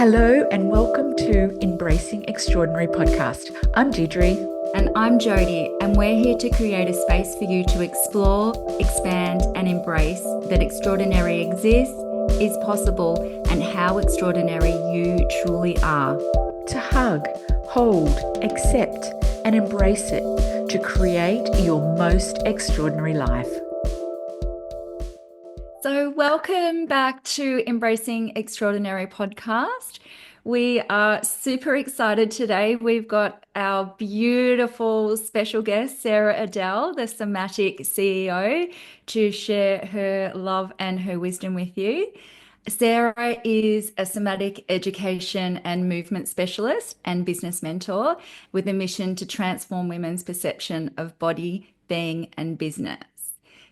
Hello and welcome to Embracing Extraordinary podcast. I'm Deirdre. And I'm Jody, and we're here to create a space for you to explore, expand, and embrace that extraordinary exists, is possible, and how extraordinary you truly are. To hug, hold, accept, and embrace it to create your most extraordinary life. So, welcome back to Embracing Extraordinary podcast. We are super excited today. We've got our beautiful special guest, Sarah Adele, the Somatic CEO, to share her love and her wisdom with you. Sarah is a somatic education and movement specialist and business mentor with a mission to transform women's perception of body, being, and business.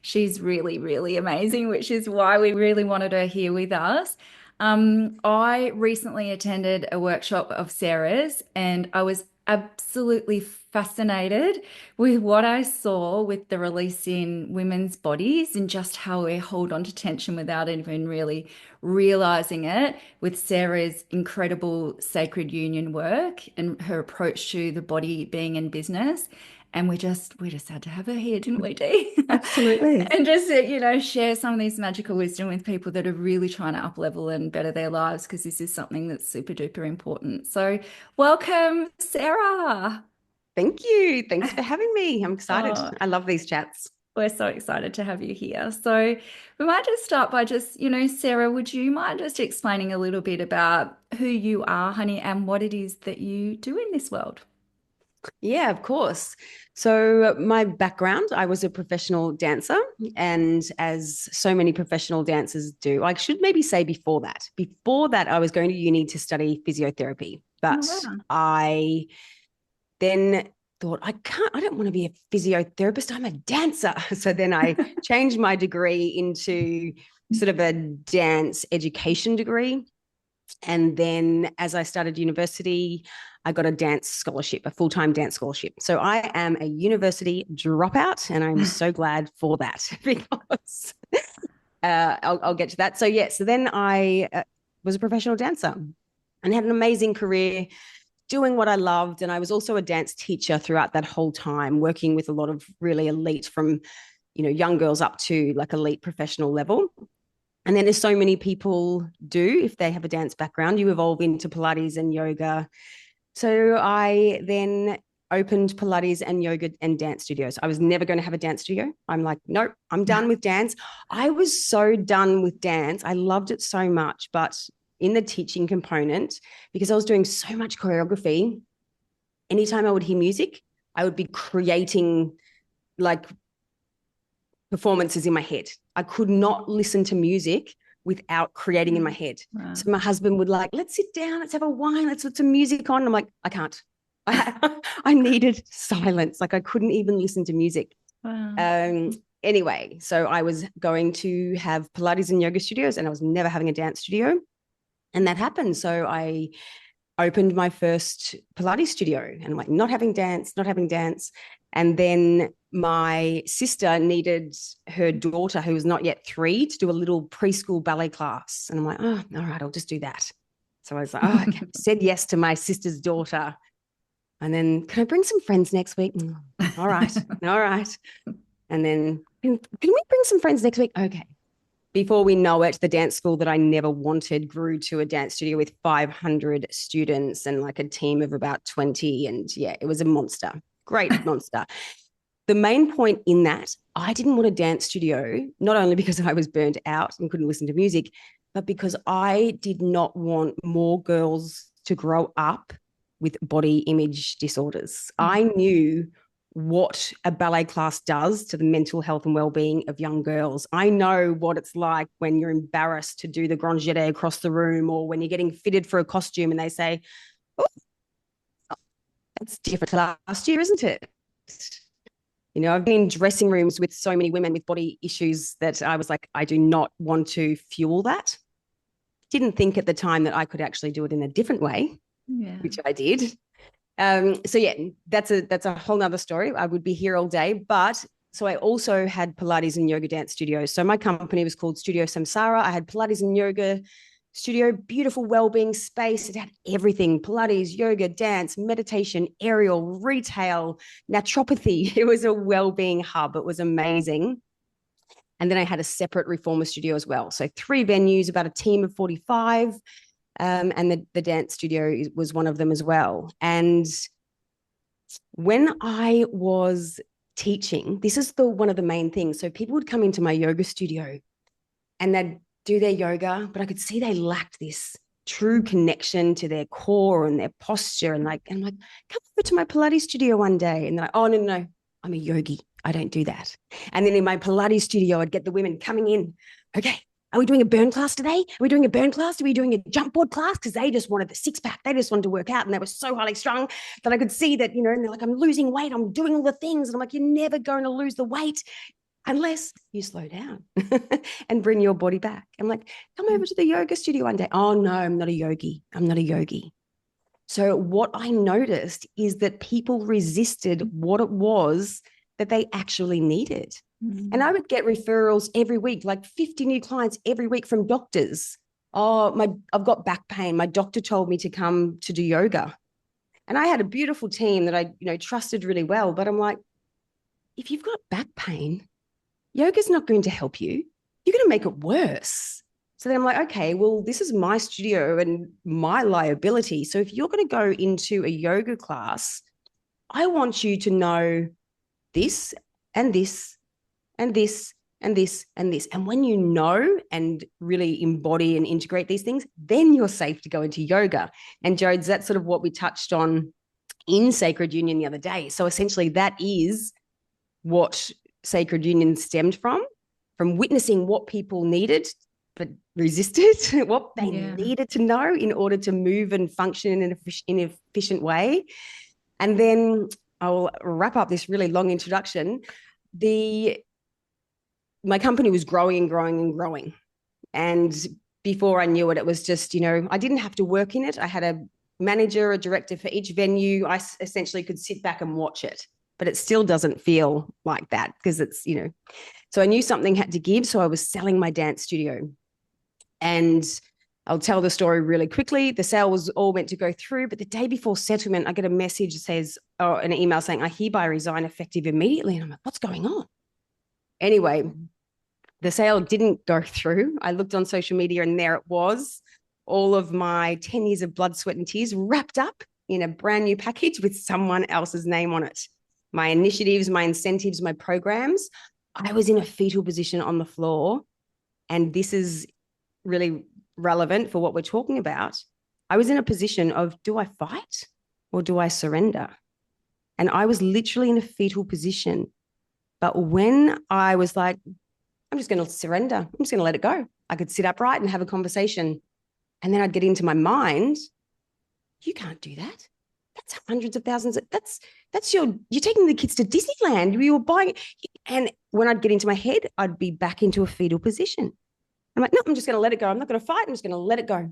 She's really, really amazing, which is why we really wanted her here with us. I recently attended a workshop of Sarah's and I was absolutely fascinated with what I saw with the release in women's bodies and just how we hold on to tension without even really realizing it, with Sarah's incredible sacred union work and her approach to the body, being in business. And we just had to have her here, didn't we, Dee? Absolutely. And just, share some of this magical wisdom with people that are really trying to up level and better their lives, because this is something that's super duper important. So welcome, Sarah. Thank you. Thanks for having me. I'm excited. Oh, I love these chats. we're so excited to have you here. So we might just start by just, Sarah, would you mind just explaining a little bit about who you are, honey, and what it is that you do in this world? Yeah, of course. So my background, I was a professional dancer, and as so many professional dancers do, I should maybe say before that, I was going to uni to study physiotherapy, but wow. I then thought, I don't want to be a physiotherapist. I'm a dancer. So then I changed my degree into sort of a dance education degree. And then as I started university, I got a dance scholarship, a full-time dance scholarship. So I am a university dropout, and I'm so glad for that, because I'll get to that. So then I was a professional dancer and had an amazing career doing what I loved. And I was also a dance teacher throughout that whole time, working with a lot of really elite, from, young girls up to like elite professional level. And then, as so many people do, if they have a dance background, you evolve into Pilates and yoga. So I then opened Pilates and yoga and dance studios. I was never going to have a dance studio. I'm like, nope, I'm done with dance. I was so done with dance. I loved it so much. But in the teaching component, because I was doing so much choreography, anytime I would hear music, I would be creating like performances in my head. I could not listen to music without creating in my head. Wow. So my husband would like, let's sit down, let's have a wine, let's put some music on. I'm like, I can't. I needed silence. Like I couldn't even listen to music. Wow. Anyway, so I was going to have Pilates and yoga studios, and I was never having a dance studio. And that happened. So I opened my first Pilates studio, and I'm like, not having dance. And then my sister needed her daughter, who was not yet 3, to do a little preschool ballet class. And I'm like, oh, all right, I'll just do that. So I was like, oh, okay. Said yes to my sister's daughter. And then, can I bring some friends next week? All right. And then, can we bring some friends next week? Okay. Before we know it, the dance school that I never wanted grew to a dance studio with 500 students and like a team of about 20. And yeah, it was a monster. Great monster. The main point in that, I didn't want a dance studio, not only because I was burnt out and couldn't listen to music, but because I did not want more girls to grow up with body image disorders. I knew what a ballet class does to the mental health and well-being of young girls. I know what it's like when you're embarrassed to do the grand jeté across the room, or when you're getting fitted for a costume and they say, oh, that's different to last year, isn't it? I've been in dressing rooms with so many women with body issues that I was like, I do not want to fuel that. Didn't think at the time that I could actually do it in a different way, which I did. So yeah, that's a whole nother story. I would be here all day. But so I also had Pilates and yoga dance studios. So my company was called Studio Samsara. I had Pilates and yoga studio, beautiful well-being space. It had everything: Pilates, yoga, dance, meditation, aerial, retail, naturopathy. It was a well-being hub. It was amazing. And then I had a separate reformer studio as well. So 3 venues, about a team of 45. And the dance studio was one of them as well. And when I was teaching, this is one of the main things. So people would come into my yoga studio and they'd do their yoga, but I could see they lacked this true connection to their core and their posture. And I'm like, come over to my Pilates studio one day. And they're like, oh, no, I'm a yogi. I don't do that. And then in my Pilates studio, I'd get the women coming in. Okay, are we doing a burn class today? Are we doing a burn class? Are we doing a jump board class? Because they just wanted the 6-pack. They just wanted to work out. And they were so highly strung that I could see that, and they're like, I'm losing weight. I'm doing all the things. And I'm like, you're never going to lose the weight unless you slow down and bring your body back. I'm like, come over to the yoga studio one day. Oh, no, I'm not a yogi. I'm not a yogi. So what I noticed is that people resisted what it was that they actually needed. Mm-hmm. And I would get referrals every week, like 50 new clients every week from doctors. Oh, I've got back pain. My doctor told me to come to do yoga. And I had a beautiful team that I, trusted really well. But I'm like, if you've got back pain, yoga's not going to help you. You're going to make it worse. So then I'm like, okay, well, this is my studio and my liability. So if you're going to go into a yoga class, I want you to know this and this and this and this and this. And when you know and really embody and integrate these things, then you're safe to go into yoga. And Jodes, that's sort of what we touched on in Sacred Union the other day. So essentially that is what Sacred Union stemmed from witnessing what people needed but resisted, what they needed to know in order to move and function in an efficient way. And then I'll wrap up this really long introduction. My company was growing and growing and growing. And before I knew it, it was just, I didn't have to work in it. I had a manager, a director for each venue. I essentially could sit back and watch it, but it still doesn't feel like that because it's, so I knew something had to give. So I was selling my dance studio. And I'll tell the story really quickly. The sale was all meant to go through, but the day before settlement, I get a message that says, an email saying, I hereby resign effective immediately. And I'm like, what's going on? Anyway, the sale didn't go through. I looked on social media and there it was, all of my 10 years of blood, sweat and tears wrapped up in a brand new package with someone else's name on it. My initiatives, my incentives, my programs. I was in a fetal position on the floor. And this is really relevant for what we're talking about. I was in a position of, do I fight or do I surrender? And I was literally in a fetal position. But when I was like, I'm just going to surrender, I'm just going to let it go, I could sit upright and have a conversation. And then I'd get into my mind, you can't do that. That's hundreds of thousands. You're taking the kids to Disneyland. You were buying. And when I'd get into my head, I'd be back into a fetal position. I'm like, no, I'm just going to let it go. I'm not going to fight. I'm just going to let it go.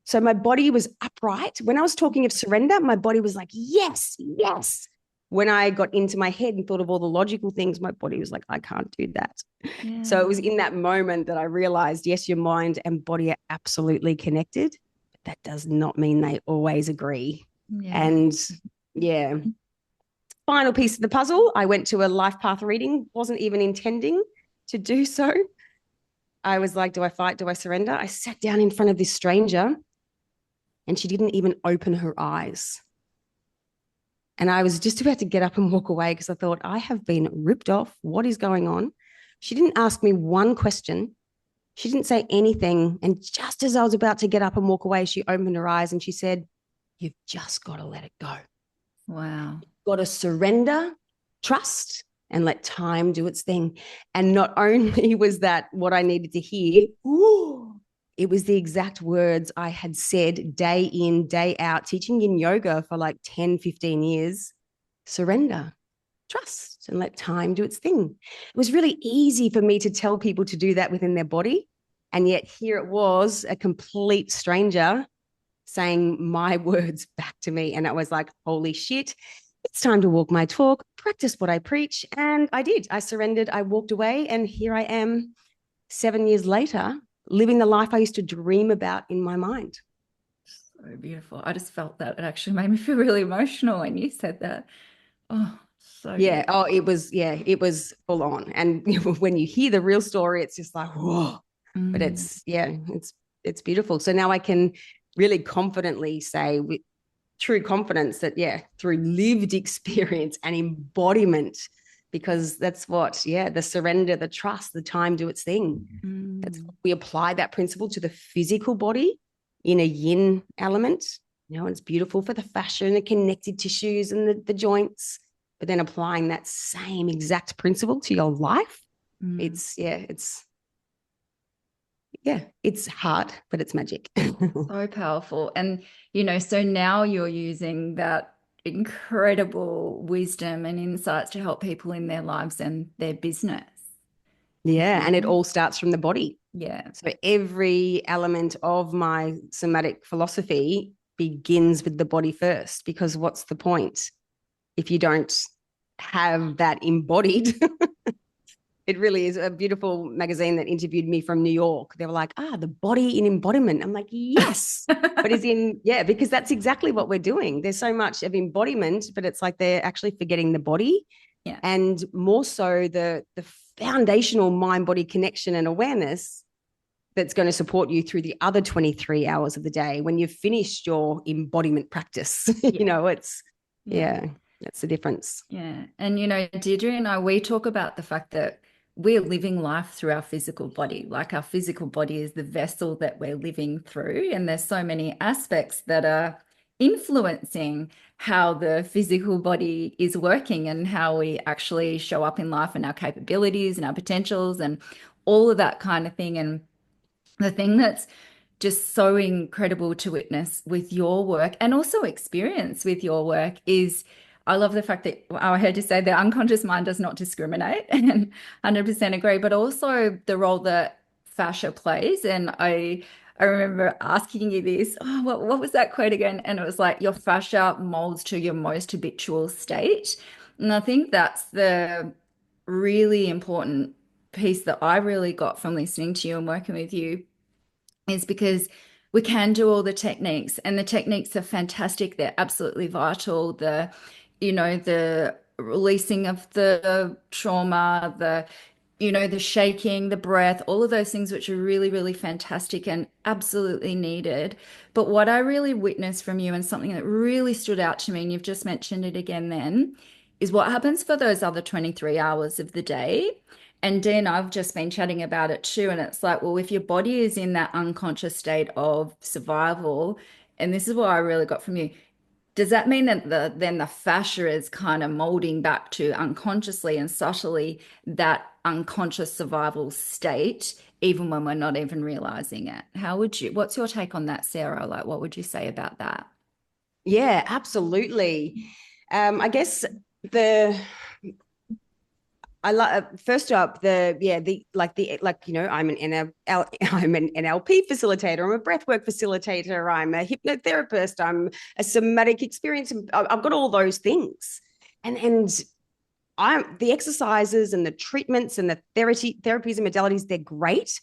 So my body was upright. When I was talking of surrender, my body was like, yes, yes. When I got into my head and thought of all the logical things, my body was like, I can't do that. Yeah. So it was in that moment that I realized, yes, your mind and body are absolutely connected. But that does not mean they always agree. Yeah. And final piece of the puzzle, I went to a life path reading, wasn't even intending to do so. I was like, do I fight? Do I surrender? I sat down in front of this stranger and she didn't even open her eyes. And I was just about to get up and walk away because I thought, I have been ripped off. What is going on? She didn't ask me one question. She didn't say anything. And just as I was about to get up and walk away, she opened her eyes and she said, you've just got to let it go. Wow. You've got to surrender, trust, and let time do its thing. And not only was that what I needed to hear, it was the exact words I had said day in, day out, teaching in yoga for like 10, 15 years. Surrender, trust, and let time do its thing. It was really easy for me to tell people to do that within their body. And yet here it was, a complete stranger saying my words back to me. And I was like, holy shit. It's time to walk my talk, practice what I preach. And I did. I surrendered. I walked away. And here I am 7 years later, living the life I used to dream about in my mind. So beautiful. I just felt that. It actually made me feel really emotional when you said that. Oh, so Yeah. beautiful. Oh, it was full on. And when you hear the real story, it's just like, whoa. But Mm, it's beautiful. So now I can really confidently say with true confidence that, through lived experience and embodiment, because that's what, the surrender, the trust, the time do its thing. That's mm, we apply that principle to the physical body in a yin element. It's beautiful for the fascia and the connective tissues and the joints. But then applying that same exact principle to your life, mm. it's hard, but it's magic. So powerful. And, so now you're using that incredible wisdom and insights to help people in their lives and their business. Yeah, and it Mhm. all starts from the body. Yeah. So every element of my somatic philosophy begins with the body first, because what's the point if you don't have that embodied? It really is a beautiful magazine that interviewed me from New York. They were like, the body in embodiment. I'm like, yes. But because that's exactly what we're doing. There's so much of embodiment, but it's like they're actually forgetting the body, Yeah. and more so the foundational mind-body connection and awareness that's going to support you through the other 23 hours of the day when you've finished your embodiment practice. Yeah. It's, Yeah. that's the difference. Yeah. And, Deirdre and I, we talk about the fact that we're living life through our physical body. Like our physical body is the vessel that we're living through. And there's so many aspects that are influencing how the physical body is working and how we actually show up in life and our capabilities and our potentials and all of that kind of thing. And the thing that's just so incredible to witness with your work and also experience with your work is I love the fact that I heard you say the unconscious mind does not discriminate and 100% agree, but also the role that fascia plays. And I remember asking you this, what was that quote again? And it was like your fascia molds to your most habitual state. And I think that's the really important piece that I really got from listening to you and working with you is because we can do all the techniques and the techniques are fantastic. They're absolutely vital. The releasing of the trauma, the shaking, the breath, all of those things, which are really, really fantastic and absolutely needed. But what I really witnessed from you and something that really stood out to me, and you've just mentioned it again then, is what happens for those other 23 hours of the day. And then I've just been chatting about it too. And it's like, well, if your body is in that unconscious state of survival, and this is what I really got from you, does that mean that then the fascia is kind of molding back to unconsciously and subtly that unconscious survival state, even when we're not even realizing it? What's your take on that, Sarah? Like, what would you say about that? Yeah, absolutely. I guess the I like first up I'm I'm an NLP facilitator, I'm a breathwork facilitator, I'm a hypnotherapist, I'm a somatic experience. I've got all those things, and I'm the exercises and the treatments and the therapies and modalities, they're great.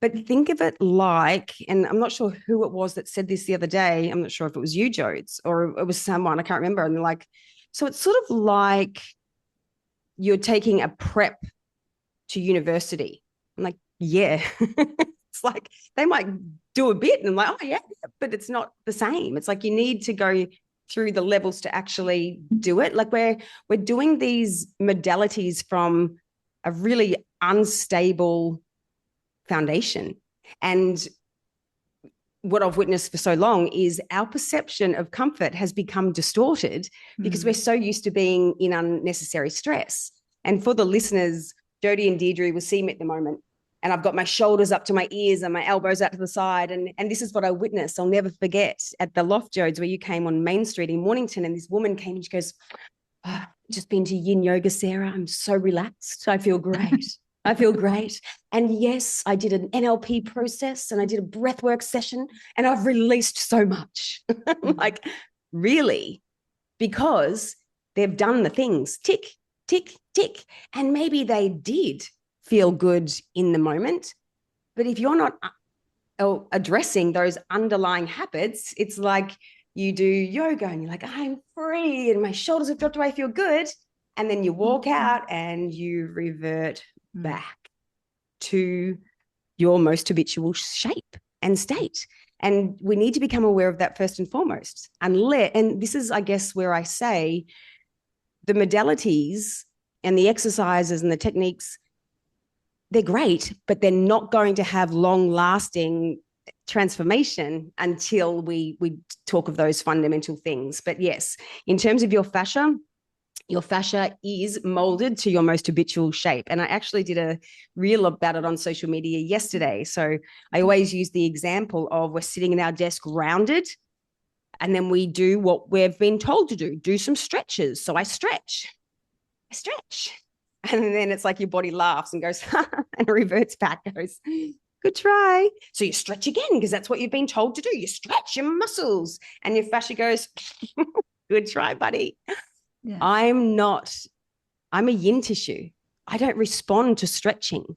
But think of it like, and I'm not sure who it was that said this the other day. I'm not sure if it was you, Jodes, or it was someone, I can't remember. And they're like, so it's sort of like you're taking a prep to university. I'm like, yeah. It's like they might do a bit and I'm like, oh yeah, but it's not the same. It's like you need to go through the levels to actually do it. Like we're doing these modalities from a really unstable foundation. And what I've witnessed for so long is our perception of comfort has become distorted because we're so used to being in unnecessary stress. And for the listeners, Jodie and Deirdre will see me at the moment, and I've got my shoulders up to my ears and my elbows out to the side. And this is what I witnessed. I'll never forget at the Loft, Jodes, where you came on Main Street in Mornington, and this woman came and she goes, just been to yin yoga, Sarah. I'm so relaxed. I feel great. I feel great. And yes, I did an NLP process and I did a breathwork session and I've released so much. Like, really? Because they've done the things, tick, tick, tick. And maybe they did feel good in the moment. But if you're not addressing those underlying habits, it's like you do yoga and you're like, I'm free and my shoulders have dropped away, I feel good. And then you walk out and you revert back to your most habitual shape and state. And we need to become aware of that first and foremost. And this is, I guess, where I say the modalities and the exercises and the techniques, they're great, but they're not going to have long-lasting transformation until we talk of those fundamental things. But yes, in terms of your fascia is molded to your most habitual shape. And I actually did a reel about it on social media yesterday. So I always use the example of we're sitting in our desk rounded, and then we do what we've been told to do some stretches. So I stretch. And then it's like your body laughs and goes, and reverts back, goes, good try. So you stretch again because that's what you've been told to do. You stretch your muscles and your fascia goes, good try, buddy. Yeah. I'm a yin tissue. I don't respond to stretching.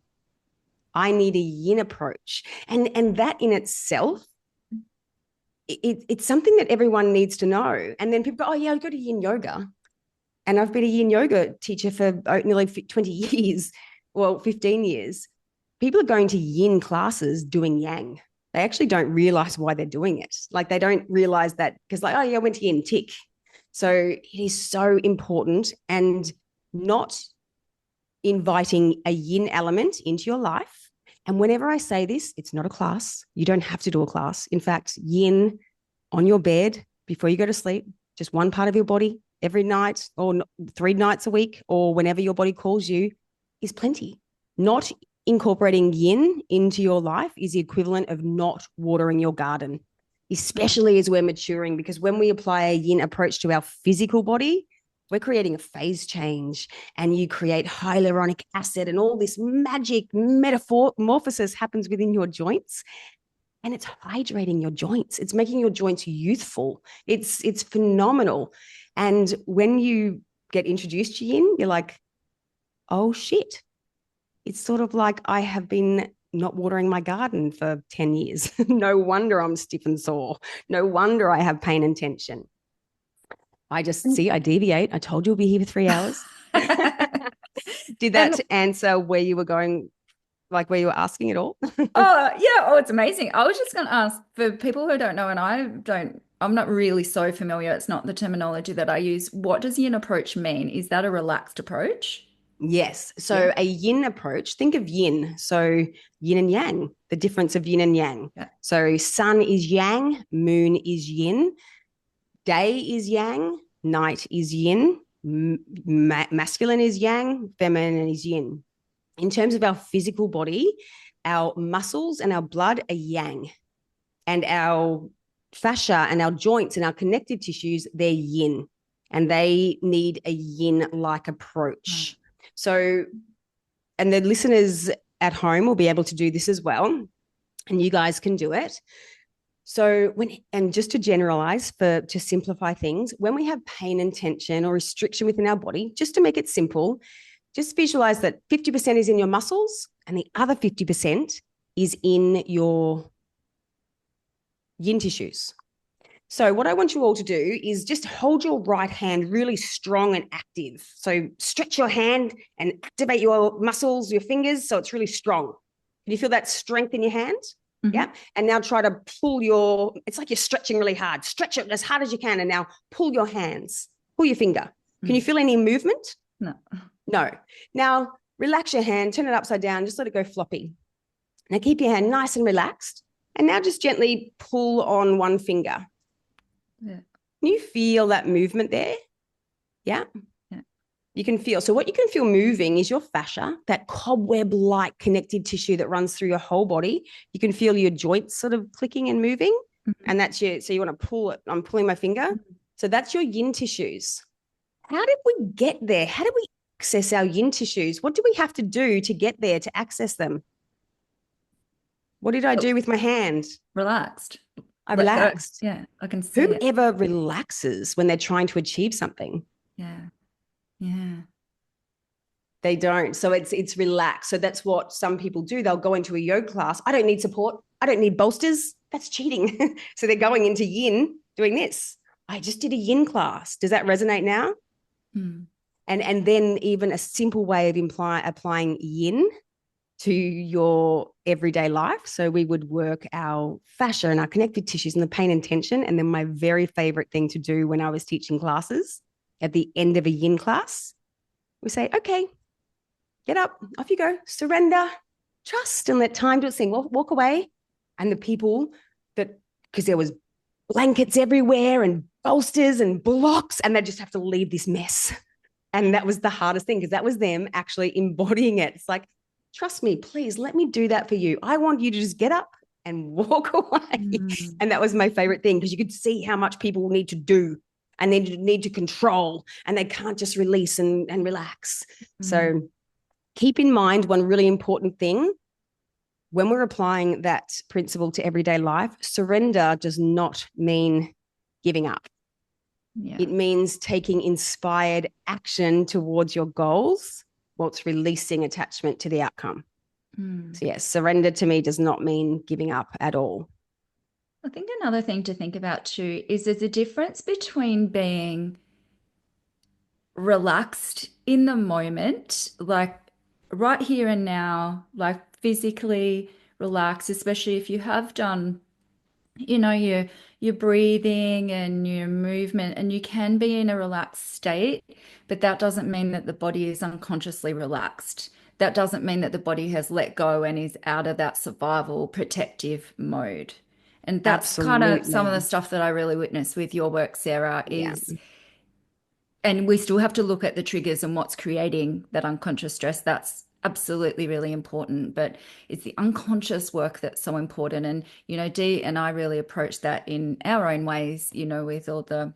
I need a yin approach. And that in itself, it's something that everyone needs to know. And then people go, oh yeah, I'll go to yin yoga. And I've been a yin yoga teacher for nearly 20 years, well, 15 years. People are going to yin classes doing yang. They actually don't realize why they're doing it. Like they don't realize that because like, oh yeah, I went to yin, tick. So it is so important, and not inviting a yin element into your life. And whenever I say this, it's not a class. You don't have to do a class. In fact, yin on your bed before you go to sleep, just one part of your body every night or 3 nights a week or whenever your body calls you is plenty. Not incorporating yin into your life is the equivalent of not watering your garden, especially as we're maturing, because when we apply a yin approach to our physical body, we're creating a phase change, and you create hyaluronic acid and all this magic metamorphosis happens within your joints. And it's hydrating your joints. It's making your joints youthful. It's phenomenal. And when you get introduced to yin, you're like, oh shit. It's sort of like I have been not watering my garden for 10 years. No wonder I'm stiff and sore. No wonder I have pain and tension. I deviate. I told you we'll be here for 3 hours. Did that answer where you were going, like where you were asking it all? Oh, yeah. Oh, it's amazing. I was just going to ask, for people who don't know, and I'm not really so familiar. It's not the terminology that I use. What does yin approach mean? Is that a relaxed approach? Yes. So a yin approach, think of yin. So yin and yang, the difference of yin and yang. Yeah. So sun is yang, moon is yin, day is yang, night is yin, masculine is yang, feminine is yin. In terms of our physical body, our muscles and our blood are yang, and our fascia and our joints and our connective tissues, they're yin, and they need a yin-like approach. So, and the listeners at home will be able to do this as well, and you guys can do it. So and just to generalize, to simplify things, when we have pain and tension or restriction within our body, just to make it simple, just visualize that 50% is in your muscles and the other 50% is in your yin tissues. So what I want you all to do is just hold your right hand really strong and active. So stretch your hand and activate your muscles, your fingers, so it's really strong. Can you feel that strength in your hand? Mm-hmm. Yeah. And now try to pull it's like you're stretching really hard. Stretch it as hard as you can, and now pull your hands, pull your finger. Can you feel any movement? No. Now relax your hand, turn it upside down, just let it go floppy. Now keep your hand nice and relaxed, and now just gently pull on one finger. Yeah. Can you feel that movement there? Yeah. Yeah. You can feel. So what you can feel moving is your fascia, that cobweb-like connective tissue that runs through your whole body. You can feel your joints sort of clicking and moving. Mm-hmm. And that's so you want to pull it. I'm pulling my finger. Mm-hmm. So that's your yin tissues. How did we get there? How did we access our yin tissues? What do we have to do to get there, to access them? What did I do with my hand? Relaxed. I relaxed. Yeah, I can see it. Whoever relaxes when they're trying to achieve something? Yeah. Yeah. They don't. So it's relaxed. So that's what some people do. They'll go into a yoga class. I don't need support. I don't need bolsters. That's cheating. So they're going into yin doing this. I just did a yin class. Does that resonate now? And then even a simple way of applying yin to your everyday life. So we would work our fascia and our connective tissues and the pain and tension. And then my very favorite thing to do when I was teaching classes at the end of a yin class, we say, okay, get up, off you go, surrender, trust, and let time do its thing. Walk away. And the people because there was blankets everywhere and bolsters and blocks, and they just have to leave this mess. And that was the hardest thing, because that was them actually embodying it. It's like, trust me, please let me do that for you. I want you to just get up and walk away. And that was my favorite thing, because you could see how much people need to do and they need to control, and they can't just release and relax. So keep in mind one really important thing. When we're applying that principle to everyday life, surrender does not mean giving up. Yeah. It means taking inspired action towards your goals whilst releasing attachment to the outcome. So yes, surrender to me does not mean giving up at all. I think another thing to think about too is there's a difference between being relaxed in the moment, like right here and now, like physically relaxed, especially if you have done, your breathing and your movement, and you can be in a relaxed state, but that doesn't mean that the body is unconsciously relaxed. That doesn't mean that the body has let go and is out of that survival protective mode. And that's kind of some of the stuff that I really witness with your work, Sarah, is and we still have to look at the triggers and what's creating that unconscious stress. That's absolutely really important, but it's the unconscious work that's so important. And, Dee and I really approach that in our own ways, with all the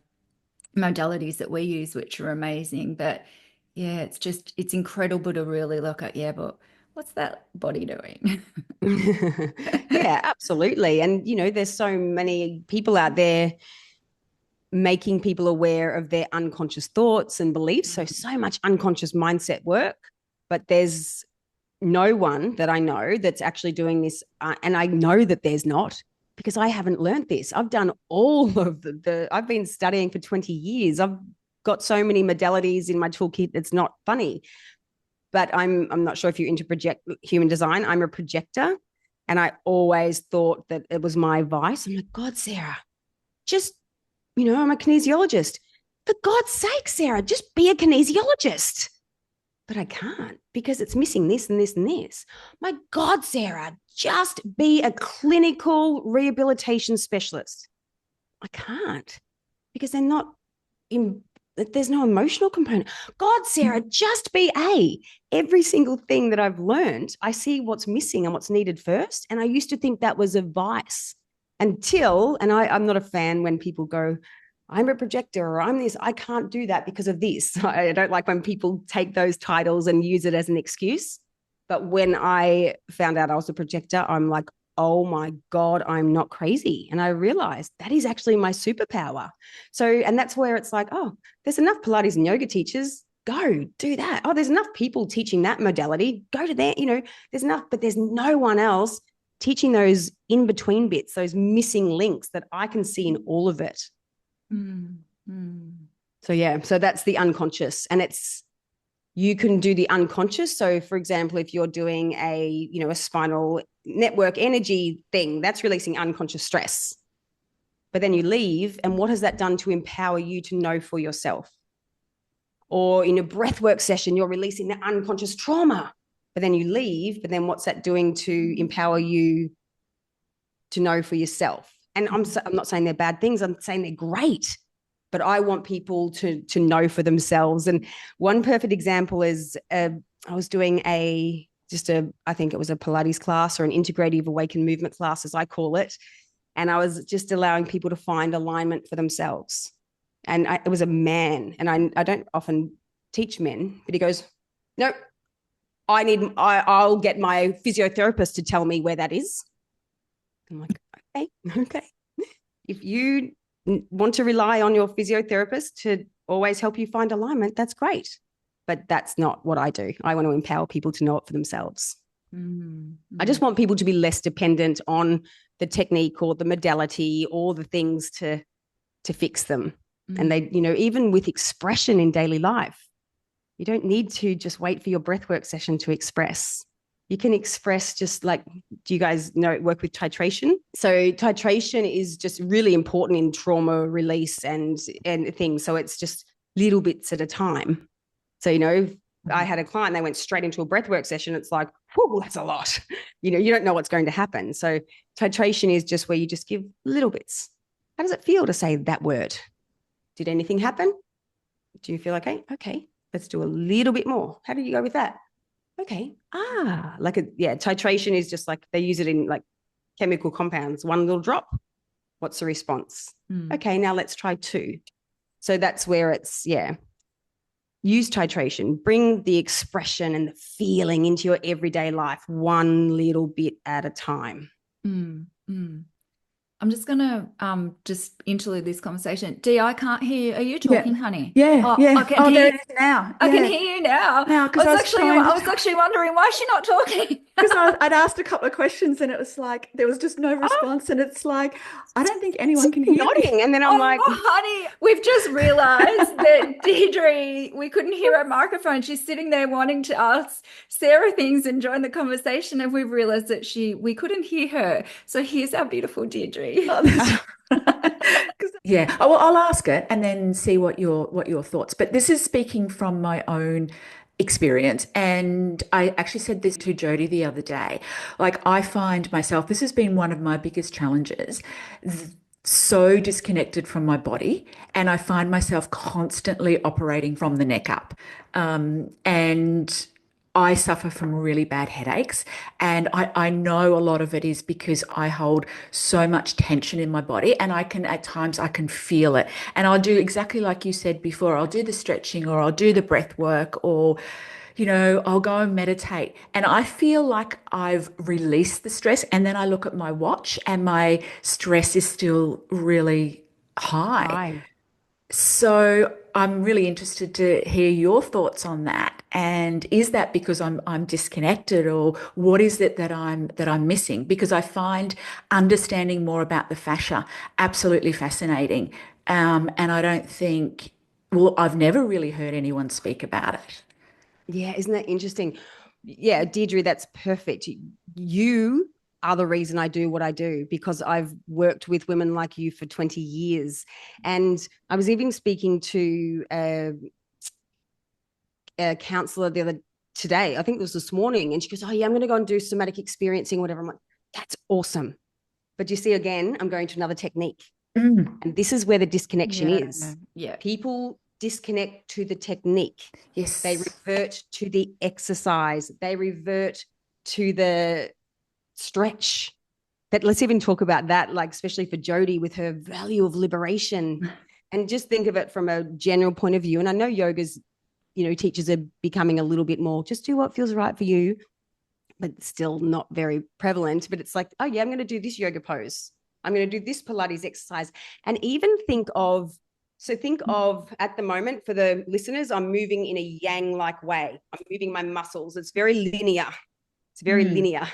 modalities that we use, which are amazing. But yeah, it's incredible to really look at, but what's that body doing? Yeah, absolutely. And, there's so many people out there making people aware of their unconscious thoughts and beliefs. So much unconscious mindset work, but there's no one that I know that's actually doing this. And I know that there's not, because I haven't learned this. I've done all of I've been studying for 20 years. I've got so many modalities in my toolkit. It's not funny, but I'm not sure if you're into human design. I'm a projector. And I always thought that it was my vice. I'm like, God, Sarah, just, I'm a kinesiologist. For God's sake, Sarah, just be a kinesiologist. But I can't, because it's missing this and this and this. My God, Sarah, just be a clinical rehabilitation specialist. I can't, because there's no emotional component. God, Sarah, just be every single thing that I've learned, I see what's missing and what's needed first. And I used to think that was advice and I'm not a fan when people go, I'm a projector or I'm this. I can't do that because of this. I don't like when people take those titles and use it as an excuse. But when I found out I was a projector, I'm like, oh my God, I'm not crazy. And I realized that is actually my superpower. So, and that's where it's like, oh, there's enough Pilates and yoga teachers. Go do that. Oh, there's enough people teaching that modality. Go to that. There's enough, but there's no one else teaching those in-between bits, those missing links that I can see in all of it. So that's the unconscious, and you can do the unconscious. So for example, if you're doing a spinal network energy thing, that's releasing unconscious stress. But then you leave, and what has that done to empower you to know for yourself? Or in a breathwork session, you're releasing the unconscious trauma, but then you leave, but then what's that doing to empower you to know for yourself? And I'm not saying they're bad things. I'm saying they're great, but I want people to know for themselves. And one perfect example is I was doing I think it was a Pilates class or an integrative awakened movement class, as I call it. And I was just allowing people to find alignment for themselves. And it was a man, and I don't often teach men, but he goes, nope, I'll get my physiotherapist to tell me where that is. I'm like, okay. If you want to rely on your physiotherapist to always help you find alignment, that's great. but that's not what I do. I want to empower people to know it for themselves. I just Mm. want people to be less dependent on the technique or the modality or the things to fix them. And they, even with expression in daily life, you don't need to just wait for your breathwork session to express. You can express just like, do you guys work with titration? So titration is just really important in trauma release and things. So it's just little bits at a time. So, I had a client, they went straight into a breathwork session. It's like, whoa, that's a lot. You don't know what's going to happen. So titration is just where you just give little bits. How does it feel to say that word? Did anything happen? Do you feel okay? Okay, let's do a little bit more. How did you go with that? Okay. Titration is just like they use it in like chemical compounds. One little drop. What's the response? Okay, now let's try 2. So that's where it's, use titration. Bring the expression and the feeling into your everyday life, one little bit at a time. I'm just going to just interlude this conversation. Dee, I can't hear you. Are you talking, honey? Yeah, I can hear. there it is now. I can hear you now. Now, because I was actually wondering, why is she not talking? Because I'd asked a couple of questions and it was like there was just no response, and it's like I don't think anyone can hear nodding. me. And then I'm like, honey, we've just realised that Deirdre, we couldn't hear her microphone. She's sitting there wanting to ask Sarah things and join the conversation, and we've realised that we couldn't hear her. So here's our beautiful Deirdre. Yeah. Oh, well, I'll ask it and then see what your thoughts. But this is speaking from my own experience. And I actually said this to Jody the other day. Like, I find myself, this has been one of my biggest challenges, so disconnected from my body. And I find myself constantly operating from the neck up. And I suffer from really bad headaches, and I know a lot of it is because I hold so much tension in my body, and at times I can feel it. And I'll do exactly like you said before. I'll do the stretching, or I'll do the breath work, or I'll go and meditate, and I feel like I've released the stress, and then I look at my watch and my stress is still really high. So I'm really interested to hear your thoughts on that. And is that because I'm disconnected, or what is it that I'm missing? Because I find understanding more about the fascia absolutely fascinating. And I don't think, well, I've never really heard anyone speak about it. Yeah, isn't that interesting? Yeah, Deirdre, that's perfect. You are the reason I do what I do, because I've worked with women like you for 20 years. And I was even speaking to a counselor today, I think it was this morning, and she goes, oh yeah, I'm going to go and do somatic experiencing, whatever. I'm like, that's awesome. But you see, again, I'm going to another technique. And this is where the disconnection is. Yeah. People disconnect to the technique. Yes. They revert to the exercise. They revert to the stretch. But let's even talk about that, like especially for Jody with her value of liberation. And just think of it from a general point of view. And I know yoga's, teachers are becoming a little bit more, just do what feels right for you, but still not very prevalent. But it's like, oh yeah, I'm going to do this yoga pose. I'm going to do this Pilates exercise. And even think of at the moment, for the listeners, I'm moving in a yang-like way. I'm moving my muscles. It's very linear. Linear.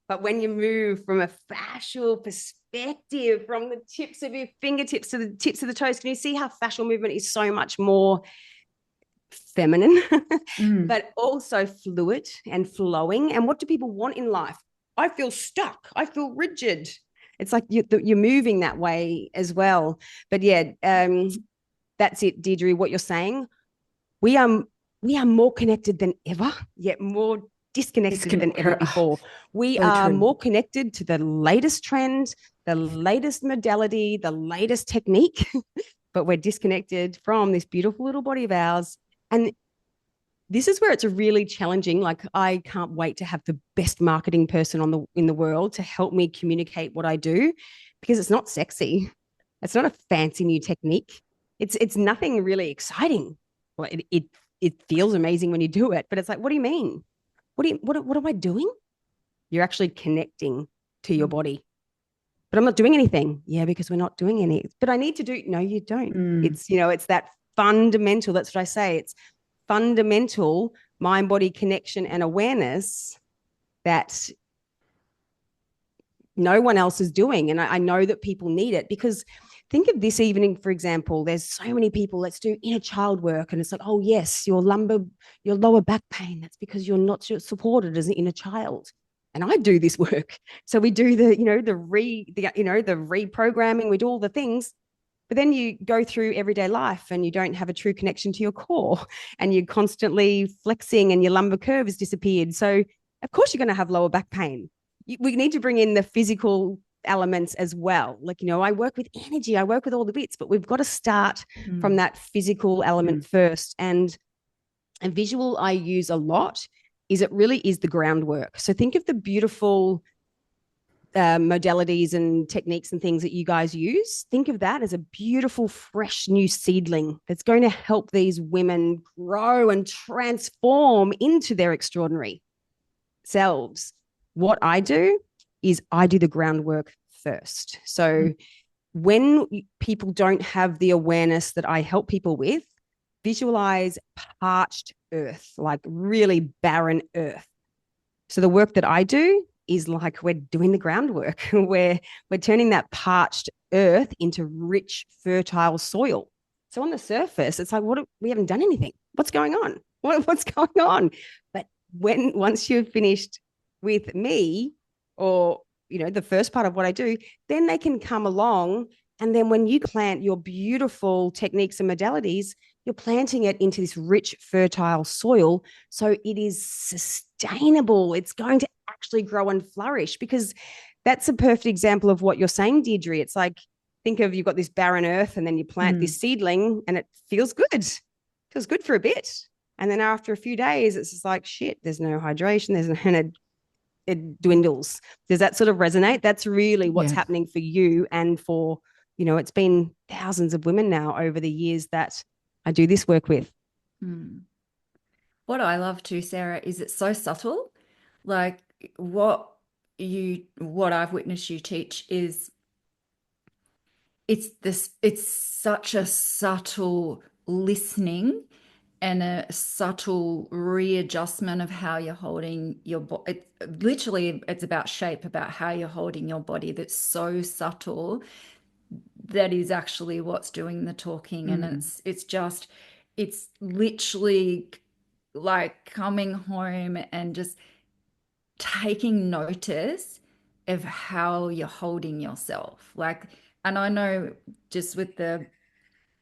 But when you move from a fascial perspective, from the tips of your fingertips to the tips of the toes, can you see how fascial movement is so much more feminine, but also fluid and flowing? And what do people want in life? I feel stuck. I feel rigid. It's like you're moving that way as well. But yeah, that's it, Deirdre, what you're saying. We are more connected than ever, yet more disconnected than ever before. We are more connected to the latest trend, the latest modality, the latest technique, but we're disconnected from this beautiful little body of ours. And this is where it's really challenging. Like, I can't wait to have the best marketing person in the world to help me communicate what I do, because it's not sexy. It's not a fancy new technique. It's nothing really exciting. Well, it feels amazing when you do it, but it's like, what do you mean? What am I doing? You're actually connecting to your body. But I'm not doing anything. Yeah, because we're not doing any. But I need to do. No, you don't. It's, it's that fundamental. That's what I say. It's fundamental mind-body connection and awareness that no one else is doing. And I know that people need it, because think of this evening, for example, there's so many people, let's do inner child work. And it's like, oh yes, your lower back pain, that's because you're not supported as an inner child. And I do this work. So we do the reprogramming, we do all the things. But then you go through everyday life and you don't have a true connection to your core, and you're constantly flexing and your lumbar curve has disappeared. So of course you're going to have lower back pain. We need to bring in the physical elements as well. Like, I work with energy, I work with all the bits, but we've got to start from that physical element first. And a visual I use a lot is, it really is the groundwork. So think of the beautiful modalities and techniques and things that you guys use. Think of that as a beautiful, fresh new seedling that's going to help these women grow and transform into their extraordinary selves. What I do is I do the groundwork first. So when people don't have the awareness that I help people with, visualize parched earth, like really barren earth. So the work that I do is like, we're doing the groundwork. We're turning that parched earth into rich, fertile soil. So on the surface, it's like, we haven't done anything. What's going on? What's going on? But once you've finished with me, or the first part of what I do, then they can come along. And then when you plant your beautiful techniques and modalities, you're planting it into this rich, fertile soil. So it is sustainable. It's going to actually grow and flourish, because that's a perfect example of what you're saying, Deirdre. It's like, think of, you've got this barren earth and then you plant this seedling and it feels good. It feels good for a bit. And then after a few days, it's just like, shit, there's no hydration. And it dwindles. Does that sort of resonate? That's really what's happening for you. And for, it's been thousands of women now over the years that I do this work with. What I love too, Sarah, is it's so subtle. Like what I've witnessed you teach is, it's such a subtle listening and a subtle readjustment of how you're holding your body. Literally, it's about shape, about how you're holding your body. That's so subtle. That is actually what's doing the talking. And it's literally like coming home and just taking notice of how you're holding yourself. Like, and I know just with the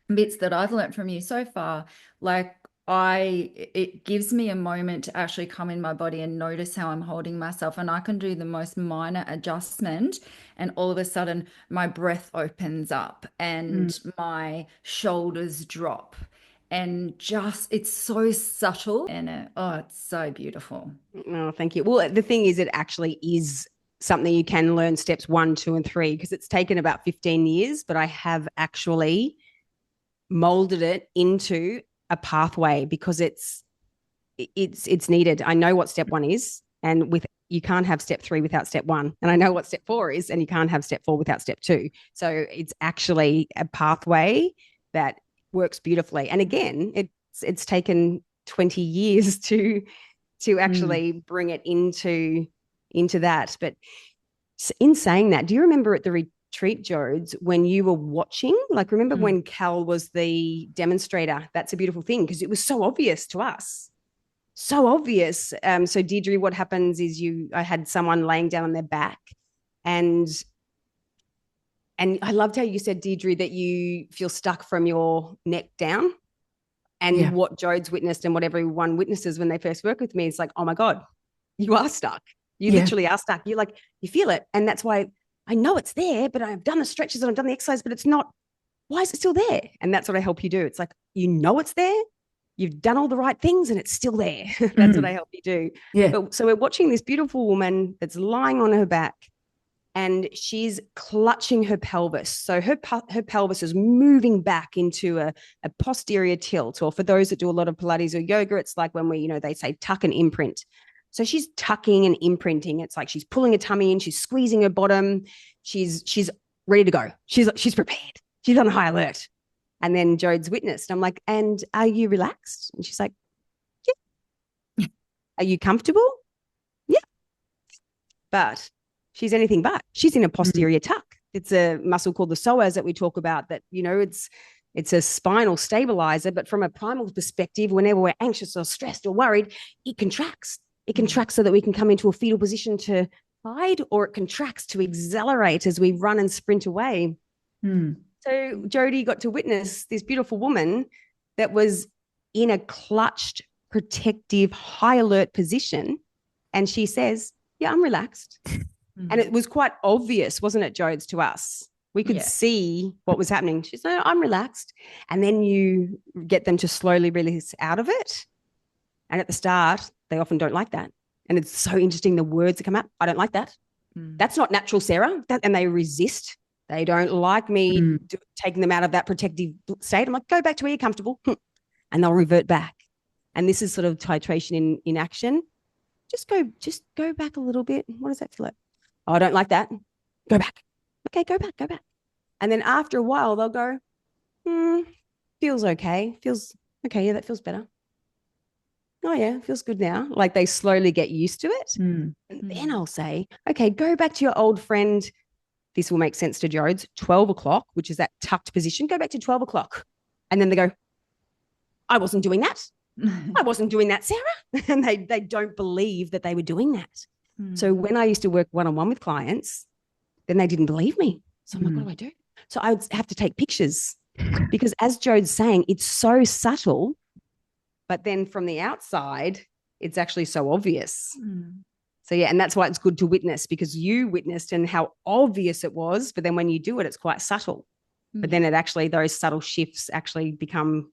bits that I've learned from you so far, like it gives me a moment to actually come in my body and notice how I'm holding myself. And I can do the most minor adjustment, and all of a sudden my breath opens up and my shoulders drop. And just, it's so subtle, and it's so beautiful. Oh, thank you. Well, the thing is, it actually is something you can learn steps 1, 2, and 3, because it's taken about 15 years, but I have actually molded it into a pathway, because it's needed. I know what step 1 is, and you can't have step 3 without step 1. And I know what step 4 is, and you can't have step 4 without step 2. So it's actually a pathway that works beautifully. And again, it's taken 20 years to actually bring it into that. But in saying that, do you remember at the retreat, Jodes, when you were watching, like, remember when Cal was the demonstrator? That's a beautiful thing, because it was so obvious to us. So obvious. So Deirdre, what happens is I had someone laying down on their back, and I loved how you said, Deirdre, that you feel stuck from your neck down. And what Jodes witnessed, and what everyone witnesses when they first work with me, is like, oh my God, you are stuck. You literally are stuck. You feel it. And that's why I know it's there, but I've done the stretches and I've done the exercise, but it's not. Why is it still there? And that's what I help you do. It's like, it's there. You've done all the right things and it's still there. That's what I help you do. Yeah. So we're watching this beautiful woman that's lying on her back, and she's clutching her pelvis. So her pelvis is moving back into a posterior tilt, or for those that do a lot of Pilates or yoga, it's like when they say tuck and imprint. So she's tucking and imprinting. It's like she's pulling her tummy in, she's squeezing her bottom. She's ready to go. She's prepared. She's on high alert. And then Jodes witnessed. I'm like, and are you relaxed? And she's like, Are you comfortable? Yeah. But she's anything but. She's in a posterior tuck. It's a muscle called the psoas that we talk about that, it's a spinal stabilizer, but from a primal perspective, whenever we're anxious or stressed or worried, it contracts. It contracts so that we can come into a fetal position to hide, or it contracts to accelerate as we run and sprint away. So Jody got to witness this beautiful woman that was in a clutched, protective, high alert position. And she says, yeah, I'm relaxed. And it was quite obvious, wasn't it, Jodes, to us? We could see what was happening. She said, no, I'm relaxed. And then you get them to slowly release out of it. And at the start, they often don't like that. And it's so interesting, the words that come out. I don't like that. That's not natural, Sarah. And they resist. They don't like me taking them out of that protective state. I'm like, go back to where you're comfortable. And they'll revert back. And this is sort of titration in action. Just go back a little bit. What does that feel like? Oh, I don't like that. Go back. Okay, go back. And then after a while, they'll go, feels okay. Feels okay. Yeah, that feels better. Oh, yeah, feels good now. Like they slowly get used to it. And then I'll say, okay, go back to your old friend. This will make sense to Jodes. 12 o'clock, which is that tucked position. Go back to 12 o'clock. And then they go, I wasn't doing that. I wasn't doing that, Sarah. And they don't believe that they were doing that. So when I used to work one-on-one with clients, then they didn't believe me. So I'm like, what do I do? So I would have to take pictures because as Jode's saying, it's so subtle, but then from the outside, it's actually so obvious. So yeah, and that's why it's good to witness, because you witnessed and how obvious it was, but then when you do it, it's quite subtle. But then those subtle shifts actually become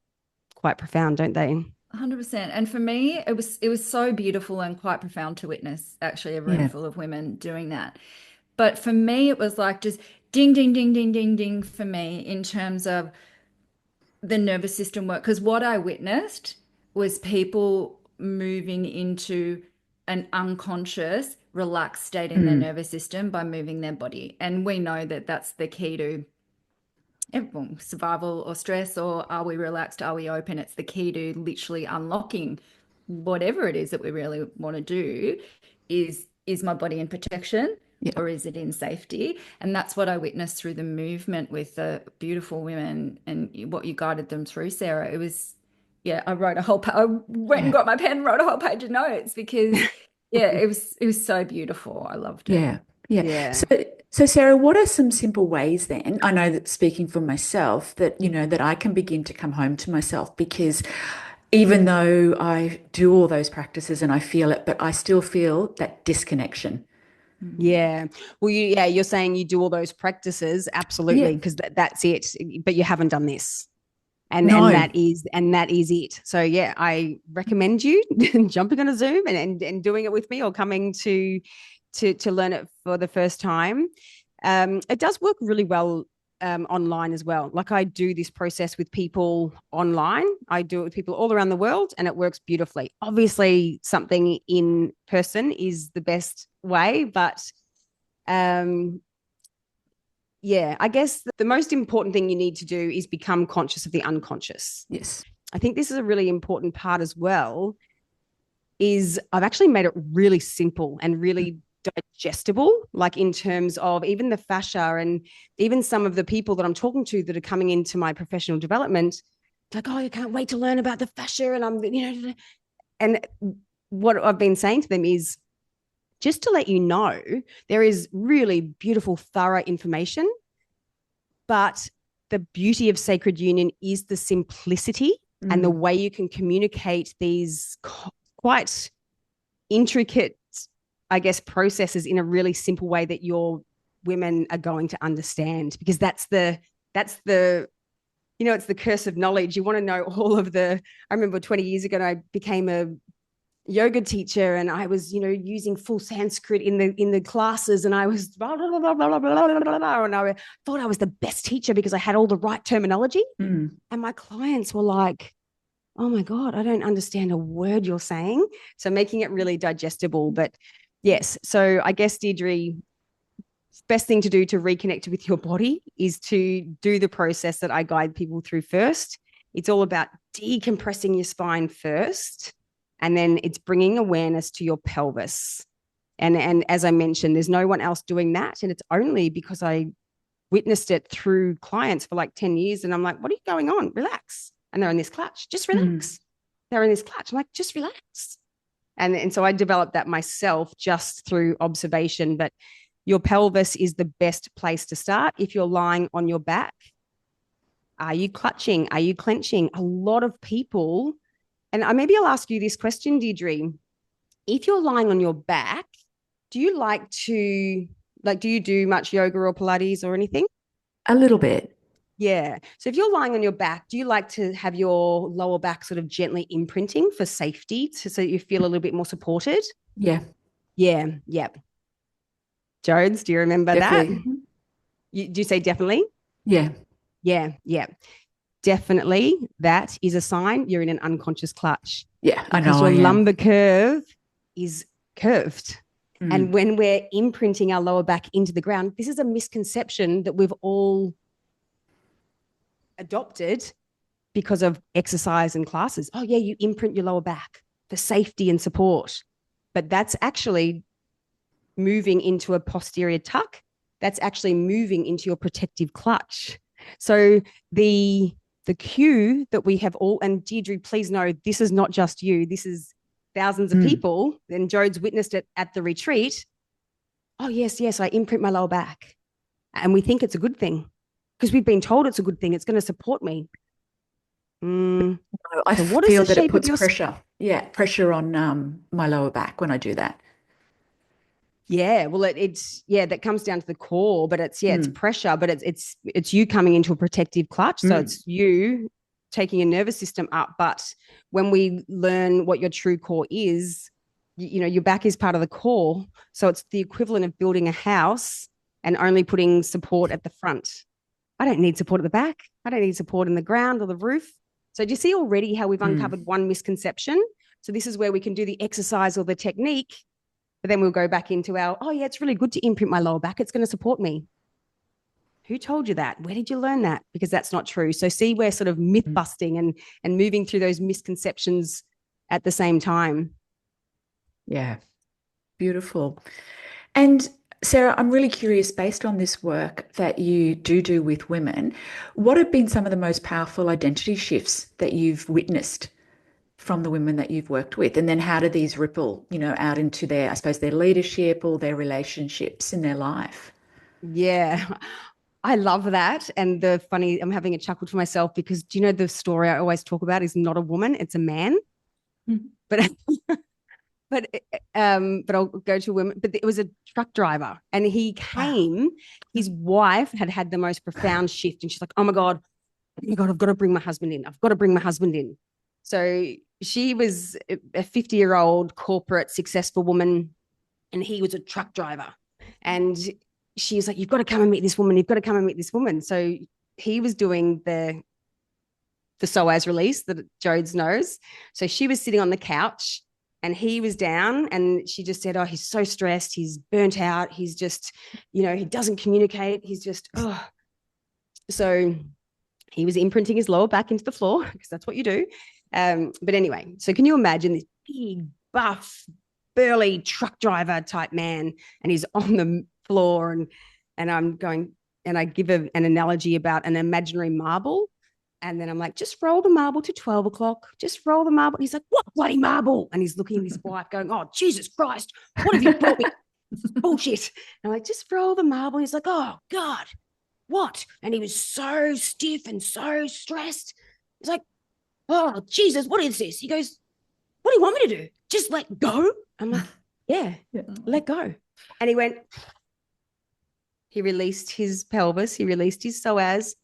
quite profound, don't they? 100%. And for me, it was so beautiful and quite profound to witness actually a room full of women doing that. But for me, it was like just ding, ding, ding, ding, ding, ding for me in terms of the nervous system work. Because what I witnessed was people moving into an unconscious, relaxed state in their nervous system by moving their body. And we know that that's the key to survival or stress, or are we relaxed? Are we open? It's the key to literally unlocking whatever it is that we really want to do. Is my body in protection or is it in safety? And that's what I witnessed through the movement with the beautiful women and what you guided them through, Sarah. It was, I wrote I went and got my pen, wrote a whole page of notes because it was so beautiful. I loved it. Yeah. So Sarah, what are some simple ways then? I know that speaking for myself that, that I can begin to come home to myself, because even though I do all those practices and I feel it, but I still feel that disconnection. Yeah. Well, you're saying you do all those practices. Absolutely. Because that's it. But you haven't done this. And that is it. So yeah, I recommend you jumping on a Zoom and doing it with me, or coming to learn it for the first time. It does work really well online as well. Like I do this process with people online. I do it with people all around the world and it works beautifully. Obviously, something in person is the best way, but I guess the most important thing you need to do is become conscious of the unconscious. Yes. I think this is a really important part as well, is I've actually made it really simple and really digestible, like in terms of even the fascia, and even some of the people that I'm talking to that are coming into my professional development, like, oh, I can't wait to learn about the fascia. And and what I've been saying to them is, just to let you know, there is really beautiful, thorough information, but the beauty of Sacred Union is the simplicity and the way you can communicate these quite intricate, I guess, processes in a really simple way that your women are going to understand, because that's the it's the curse of knowledge. You want to know all of I remember 20 years ago, I became a yoga teacher and I was, using full Sanskrit in the classes, and I was blah, blah, blah, blah, blah, blah, blah, blah, and I thought I was the best teacher because I had all the right terminology. And my clients were like, oh my God, I don't understand a word you're saying. So making it really digestible. But yes, so I guess, Deirdre, best thing to do to reconnect with your body is to do the process that I guide people through first. It's all about decompressing your spine first, And then it's bringing awareness to your pelvis. And as I mentioned, there's no one else doing that. And it's only because I witnessed it through clients for like 10 years. And I'm like, what are you going on? Relax. And they're in this clutch. Just relax. They're in this clutch. I'm like, just relax. And so I developed that myself just through observation. But your pelvis is the best place to start. If you're lying on your back, are you clutching? Are you clenching? A lot of people, and maybe I'll ask you this question, Deirdre. If you're lying on your back, do you do you do much yoga or Pilates or anything? A little bit. Yeah. So if you're lying on your back, do you like to have your lower back sort of gently imprinting for safety so you feel a little bit more supported? Yeah, Yeah. Yeah. Jodes, do you remember that? definitely. Do you say definitely? Yeah, Yeah. Yeah. Definitely. That is a sign you're in an unconscious clutch yeah, I because know your I am. lumbar curve is curved. And Mm, when we're imprinting our lower back into the ground, this is a misconception that we've all adopted because of exercise and classes. Oh, yeah, you imprint your lower back for safety and support. But that's actually moving into a posterior tuck. That's actually moving into your protective clutch. So the cue that we have all, and Deirdre, please know this is not just you. This is thousands of mm, people. And Jodes witnessed it at the retreat. Oh, yes, yes, I imprint my lower back. And we think it's a good thing because we've been told it's a good thing. It's going to support me. Mm. I So what is feel the that it shape of puts your pressure. Yeah, pressure on my lower back when I do that. Yeah, well, it's that comes down to the core, but it's Mm, pressure, but it's you coming into a protective clutch, so mm, it's you taking your nervous system up. But when we learn what your true core is, your back is part of the core, so it's the equivalent of building a house and only putting support at the front. I don't need support at the back. I don't need support in the ground or the roof. So do you see already how we've mm. uncovered one misconception? So this is where we can do the exercise or the technique, but then we'll go back into oh, yeah, it's really good to imprint my lower back. It's going to support me. Who told you that? Where did you learn that? Because that's not true. So see, we're sort of myth busting and moving through those misconceptions at the same time. Yeah, beautiful. And Sarah, I'm really curious, based on this work that you do with women, what have been some of the most powerful identity shifts that you've witnessed from the women that you've worked with? And then how do these ripple, out into their, I suppose, their leadership or their relationships in their life? Yeah, I love that. And I'm having a chuckle to myself because do you know the story I always talk about is not a woman, it's a man. Mhm. But but I'll go to women. But it was a truck driver, and he Wow. came. His wife had the most profound shift, and she's like, oh my god, I've got to bring my husband in. I've got to bring my husband in." So she was a 50-year-old corporate successful woman, and he was a truck driver, and she's like, "You've got to come and meet this woman. You've got to come and meet this woman." So he was doing the psoas release that Jodes knows. So she was sitting on the couch and he was down, and she just said, "Oh, he's so stressed. He's burnt out. He's just, he doesn't communicate. He's just, oh." So he was imprinting his lower back into the floor because that's what you do. But anyway, so can you imagine this big, buff, burly truck driver type man, and he's on the floor, and I'm going, and I give an analogy about an imaginary marble. And then I'm like, just roll the marble to 12 o'clock. Just roll the marble. And he's like, what bloody marble? And he's looking at his wife going, oh, Jesus Christ, what have you brought me? Bullshit. And I'm like, just roll the marble. And he's like, oh, God, what? And he was so stiff and so stressed. He's like, oh, Jesus, what is this? He goes, what do you want me to do? Just let go? I'm like, yeah, Yeah. let go. And he released his pelvis, he released his psoas,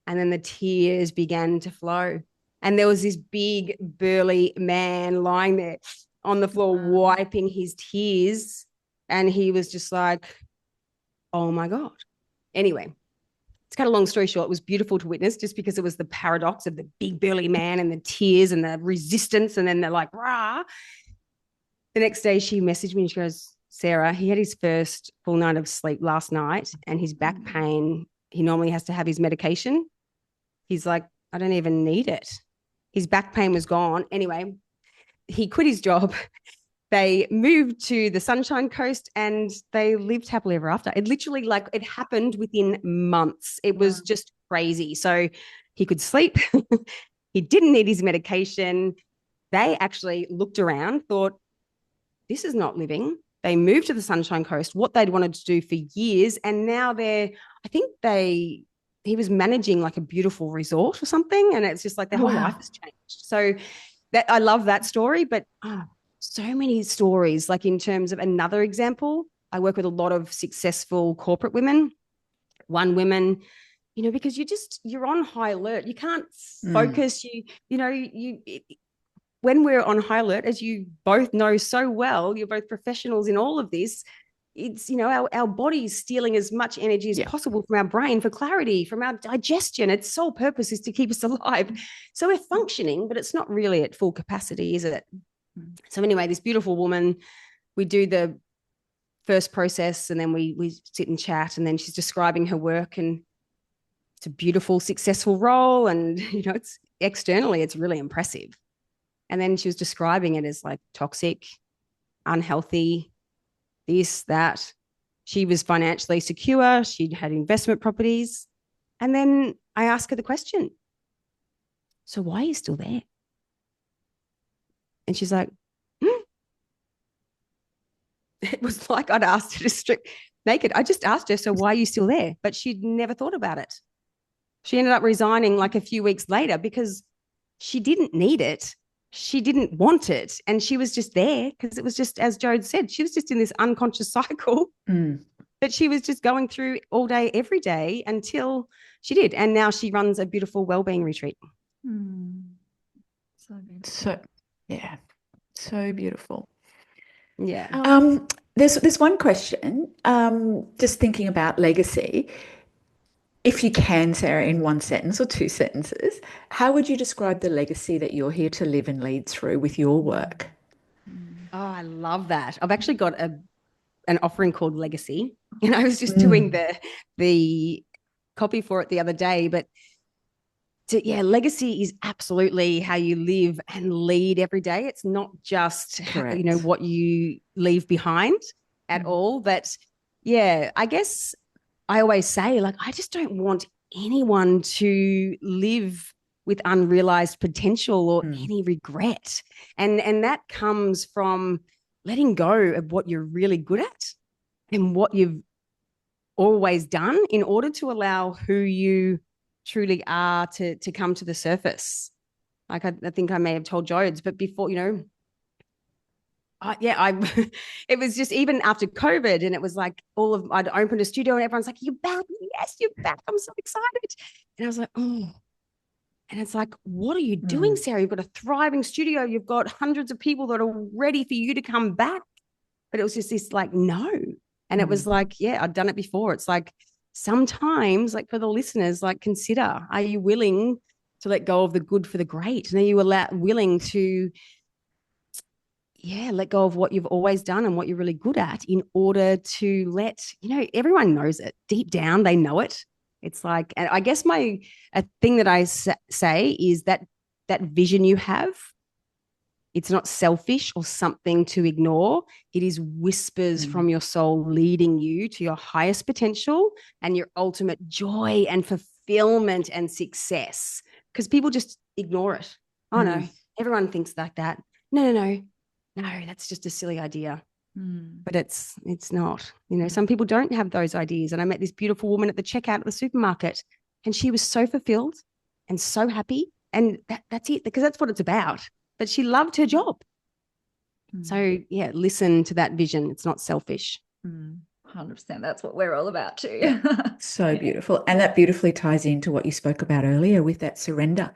and then the tears began to flow. And there was this big, burly man lying there on the floor, wiping his tears. And he was just like, oh my God. Anyway, it's kind of long story short, it was beautiful to witness just because it was the paradox of the big, burly man and the tears and the resistance. And then they're like, rah. The next day she messaged me and she goes, Sarah, he had his first full night of sleep last night and his back pain, he normally has to have his medication. He's like, I don't even need it. His back pain was gone. Anyway, he quit his job. They moved to the Sunshine Coast and they lived happily ever after. It literally, like, it happened within months. It was just crazy. So he could sleep. He didn't need his medication. They actually looked around, thought, this is not living. They moved to the Sunshine Coast, what they'd wanted to do for years. And now he was managing like a beautiful resort or something. And it's just like their whole life has changed. So I love that story, but so many stories. Like, in terms of another example, I work with a lot of successful corporate women, women, because you're on high alert. You can't focus. When we're on high alert, as you both know so well, you're both professionals in all of this. It's, our body's stealing as much energy as possible from our brain for clarity, from our digestion. Its sole purpose is to keep us alive. So we're functioning, but it's not really at full capacity, is it? So anyway, this beautiful woman, we do the first process and then we sit and chat, and then she's describing her work, and it's a beautiful, successful role. And, it's externally, it's really impressive. And then she was describing it as like toxic, unhealthy, this, that. She was financially secure. She'd had investment properties. And then I asked her the question, so why are you still there? And she's like, It was like I'd asked her to strip naked. I just asked her, so why are you still there? But she'd never thought about it. She ended up resigning like a few weeks later because she didn't need it. She didn't want it. And she was just there because it was just, as Jode said, she was just in this unconscious cycle that she was just going through all day, every day, until she did. And now she runs a beautiful wellbeing retreat. So beautiful. So beautiful. Yeah. There's one question, just thinking about legacy. If you can, Sarah, in one sentence or two sentences, how would you describe the legacy that you're here to live and lead through with your work? Oh, I love that. I've actually got an offering called Legacy, and I was just doing the copy for it the other day. But legacy is absolutely how you live and lead every day. It's not just what you leave behind at all. But I guess I always say, like, I just don't want anyone to live with unrealized potential or any regret. And that comes from letting go of what you're really good at and what you've always done in order to allow who you truly are to come to the surface. Like, I think I may have told Jodes, but before, it was just, even after COVID, and it was like I'd opened a studio and everyone's like, you're back. Yes, you're back. I'm so excited. And I was like, oh. And it's like, what are you doing, Sarah? You've got a thriving studio. You've got hundreds of people that are ready for you to come back. But it was just this like, no. And it was like, I'd done it before. It's like, sometimes, like, for the listeners, like, consider, are you willing to let go of the good for the great? And are you willing to let go of what you've always done and what you're really good at in order to let, everyone knows it. Deep down, they know it. It's like, and I guess a thing that I say is that vision you have, it's not selfish or something to ignore. It is whispers from your soul leading you to your highest potential and your ultimate joy and fulfillment and success. Because people just ignore it. Oh, no, everyone thinks like that. No, that's just a silly idea. But it's not. Some people don't have those ideas. And I met this beautiful woman at the checkout at the supermarket, and she was so fulfilled and so happy. And that's it, because that's what it's about. But she loved her job. So, listen to that vision. It's not selfish. 100%. That's what we're all about too. So beautiful. And that beautifully ties into what you spoke about earlier with that surrender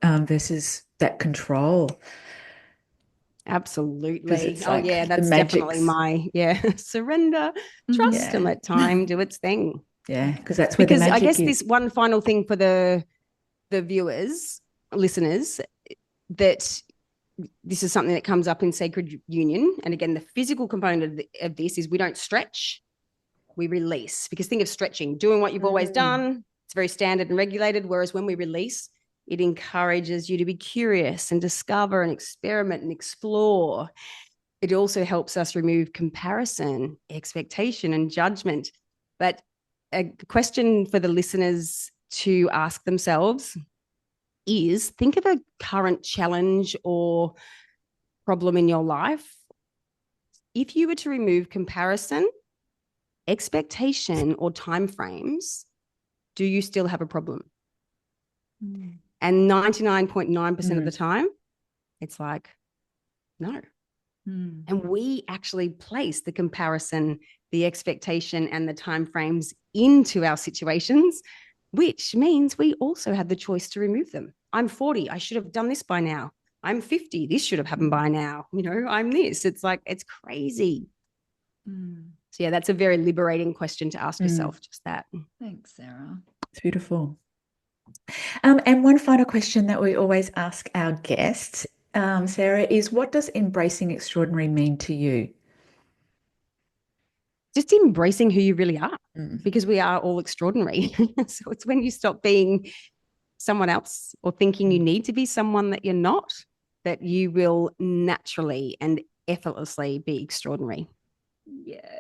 versus that control. Absolutely. Like that's definitely my surrender, trust, and let time do its thing. Yeah, because that's where the magic I guess is. This one final thing for the viewers, listeners, that this is something that comes up in Sacred Union. And again, the physical component of this is we don't stretch, we release. Because think of stretching, doing what you've always done. It's very standard and regulated. Whereas when we release, It encourages you to be curious and discover and experiment and explore. It also helps us remove comparison, expectation, and judgment. But a question for the listeners to ask themselves is, think of a current challenge or problem in your life. If you were to remove comparison, expectation, or timeframes, do you still have a problem? And 99.9% of the time, it's like, no. And we actually place the comparison, the expectation, and the timeframes into our situations, which means we also have the choice to remove them. I'm 40. I should have done this by now. I'm 50. This should have happened by now. You know, I'm this. It's like, it's crazy. So yeah, that's a very liberating question to ask yourself, just that. Thanks, Sarah. It's beautiful. And one final question that we always ask our guests, Sarah, is what does embracing extraordinary mean to you? Just embracing who you really are, because we are all extraordinary. So it's when you stop being someone else or thinking you need to be someone that you're not, that you will naturally and effortlessly be extraordinary. Yes.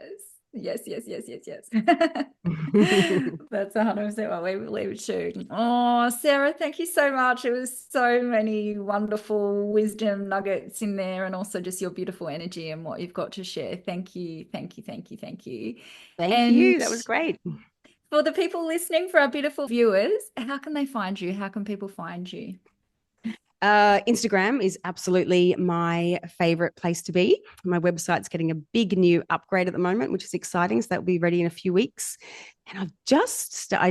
That's 100% what we believe too. Oh, Sarah, thank you so much. It was so many wonderful wisdom nuggets in there, and also just your beautiful energy and what you've got to share. Thank you. Thank you. That was great. For the people listening, for our beautiful viewers, how can they find you? How can people find you? Instagram is absolutely my favorite place to be. My website's getting a big new upgrade at the moment, which is exciting. So that will be ready in a few weeks. And I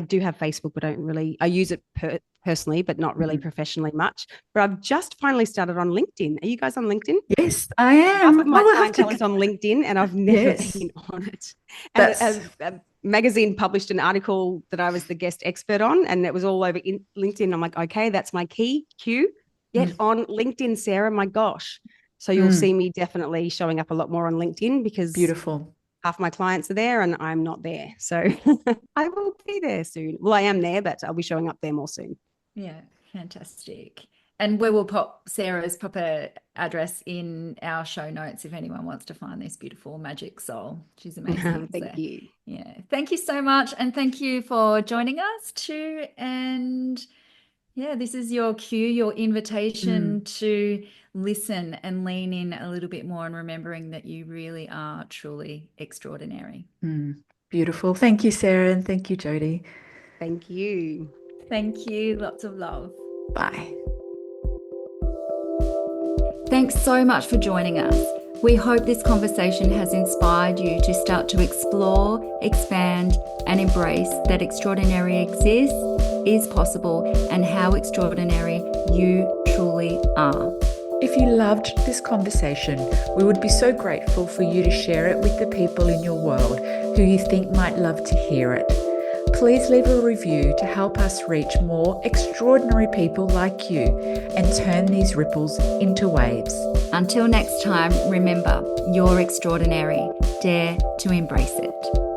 do have Facebook, but I use it personally, but not really professionally much. But I've just finally started on LinkedIn. Are you guys on LinkedIn? Yes, I am. Half of my clientele is on LinkedIn, and I've never been on it. And a magazine published an article that I was the guest expert on, and it was all over LinkedIn. I'm like, okay, that's my cue. Get on LinkedIn, Sarah. My gosh. So you'll see me definitely showing up a lot more on LinkedIn, because beautiful. Half my clients are there and I'm not there. So I will be there soon. Well, I am there, but I'll be showing up there more soon. Yeah, fantastic. And we will pop Sarah's proper address in our show notes if anyone wants to find this beautiful magic soul. She's amazing. Thank you. Yeah, thank you so much. And thank you for joining us too. And yeah, this is your cue, your invitation to listen and lean in a little bit more, and remembering that you really are truly extraordinary. Beautiful. Thank you, Sarah, and thank you, Jody. Thank you. Thank you. Lots of love. Bye. Thanks so much for joining us. We hope this conversation has inspired you to start to explore, expand, and embrace that extraordinary exists, is possible, and how extraordinary you truly are. If you loved this conversation, we would be so grateful for you to share it with the people in your world who you think might love to hear it. Please leave a review to help us reach more extraordinary people like you and turn these ripples into waves. Until next time, remember, you're extraordinary. Dare to embrace it.